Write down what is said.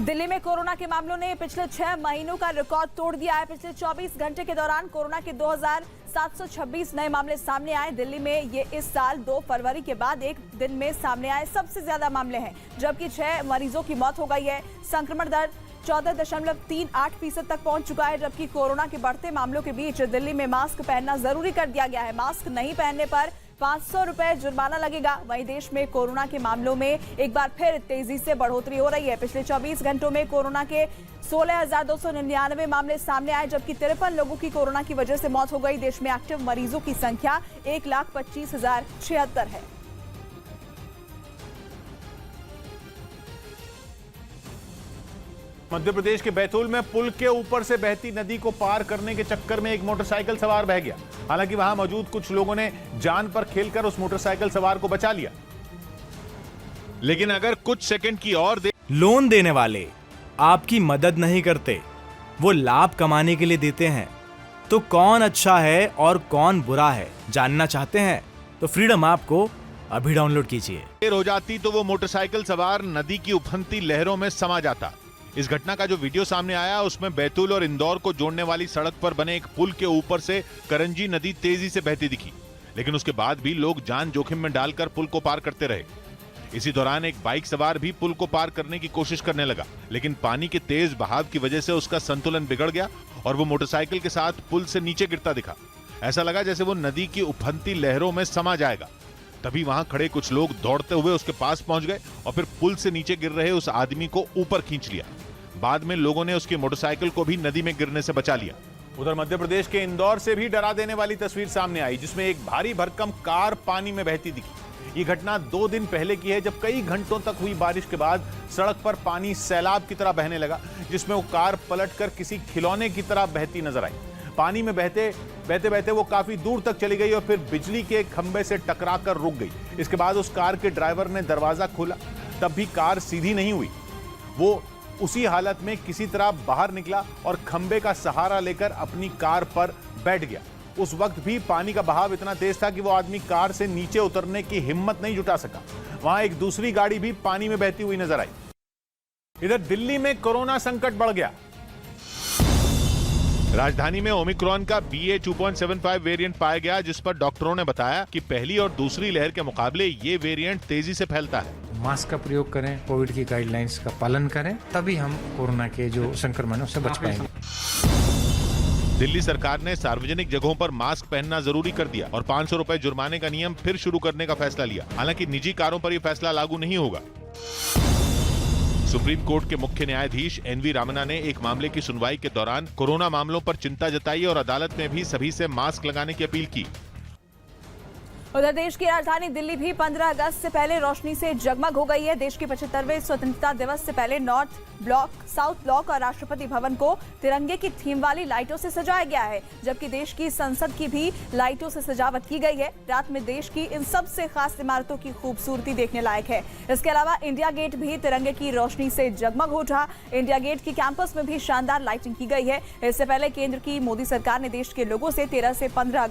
दिल्ली में कोरोना के मामलों ने पिछले 6 महीनों का रिकॉर्ड तोड़ दिया है। पिछले 24 घंटे के दौरान कोरोना के 2726 नए मामले सामने आए। दिल्ली में ये इस साल 2 फरवरी के बाद एक दिन में सामने आए सबसे ज्यादा मामले हैं, जबकि 6 मरीजों की मौत हो गई है। संक्रमण दर 14.38% तक पहुंच चुका है, जबकि कोरोना के बढ़ते मामलों के बीच दिल्ली में मास्क पहनना जरूरी कर दिया गया है। मास्क नहीं पहनने पर 500 रुपए जुर्माना लगेगा। वहीं देश में कोरोना के मामलों में एक बार फिर तेजी से बढ़ोतरी हो रही है। पिछले 24 घंटों में कोरोना के 16,299 मामले सामने आए, जबकि 53 लोगों की कोरोना की वजह से मौत हो गई। देश में एक्टिव मरीजों की संख्या 1,25,076 है। मध्य प्रदेश के बैतूल में पुल के ऊपर से बहती नदी को पार करने के चक्कर में एक मोटरसाइकिल सवार बह गया। हालांकि वहां मौजूद कुछ लोगों ने जान पर खेलकर उस मोटरसाइकिल सवार को बचा लिया, लेकिन अगर कुछ सेकंड की और लोन देने वाले आपकी मदद नहीं करते, वो लाभ कमाने के लिए देते हैं, तो कौन अच्छा है और कौन बुरा है जानना चाहते हैं तो फ्रीडम ऐप को अभी डाउनलोड कीजिए। देर हो जाती तो वो मोटरसाइकिल सवार नदी की उफनती लहरों में समा जाता। इस घटना का जो वीडियो सामने आया उसमें बैतूल और इंदौर को जोड़ने वाली सड़क पर बने एक पुल के ऊपर से करंजी नदी तेजी से बहती दिखी, लेकिन उसके बाद भी लोग जान जोखिम में डालकर पुल को पार करते रहे। इसी दौरान एक बाइक सवार भी पुल को पार करने की कोशिश करने लगा, लेकिन पानी के तेज बहाव की वजह से उसका संतुलन बिगड़ गया और वो मोटरसाइकिल के साथ पुल से नीचे गिरता दिखा। ऐसा लगा जैसे वो नदी की उफनती लहरों में समा जाएगा। तभी वहां खड़े कुछ लोग दौड़ते हुए उसके पास पहुंच गए और फिर पुल से नीचे गिर रहे उस आदमी को ऊपर खींच लिया। बाद में लोगों ने उसकी मोटरसाइकिल को भी नदी में गिरने से बचा लिया। उधर मध्य प्रदेश के इंदौर से भी डरा देने वाली तस्वीर सामने आई, जिसमें एक भारी भरकम कार पानी में बहती दिखी। ये घटना 2 दिन पहले की है, जब कई घंटों तक हुई बारिश के बाद सड़क पर पानी सैलाब की तरह बहने लगा, जिसमें वो कार पलटकर किसी खिलौने की तरह बहती नजर आई। पानी में बहते बहते वो काफी दूर तक चली गई और फिर बिजली के खंभे से टकराकर रुक गई। इसके बाद उस कार के ड्राइवर ने दरवाजा खोला, तब भी कार सीधी नहीं हुई। वो उसी हालत में किसी तरह बाहर निकला और खंबे का सहारा लेकर अपनी कार पर बैठ गया। उस वक्त भी पानी का बहाव इतना तेज था कि वो आदमी कार से नीचे उतरने की हिम्मत नहीं जुटा सका। वहां एक दूसरी गाड़ी भी पानी में बहती हुई नजर आई। इधर दिल्ली में कोरोना संकट बढ़ गया। राजधानी में ओमिक्रॉन का BA.2.75 वेरिएंट पाया गया, जिस पर डॉक्टरों ने बताया कि पहली और दूसरी लहर के मुकाबले ये वेरिएंट तेजी से फैलता है। मास्क का प्रयोग करें, कोविड की गाइडलाइंस का पालन करें, तभी हम कोरोना के जो संक्रमणों से बच पाएंगे। दिल्ली सरकार ने सार्वजनिक जगहों पर मास्क पहनना जरूरी कर दिया और 500 रुपए जुर्माने का नियम फिर शुरू करने का फैसला लिया। हालांकि निजी कारों पर यह फैसला लागू नहीं होगा। सुप्रीम कोर्ट के मुख्य न्यायाधीश NV रामन्ना ने एक मामले की सुनवाई के दौरान कोरोना मामलों पर चिंता जताई और अदालत में भी सभी से मास्क लगाने की अपील की। उधर देश की राजधानी दिल्ली भी 15 अगस्त से पहले रोशनी से जगमग हो गई है। देश के 75वें स्वतंत्रता दिवस से पहले नॉर्थ ब्लॉक, साउथ ब्लॉक और राष्ट्रपति भवन को तिरंगे की थीम वाली लाइटों से सजाया गया है, जबकि देश की संसद की भी लाइटों से सजावट की गई है। रात में देश की इन सबसे खास इमारतों की खूबसूरती देखने लायक है। इसके अलावा इंडिया गेट भी तिरंगे की रोशनी से जगमग हो उठा। इंडिया गेट की कैंपस में भी शानदार लाइटिंग की गई है। इससे पहले केंद्र की मोदी सरकार ने देश के लोगों से 13 से 15 अगस्त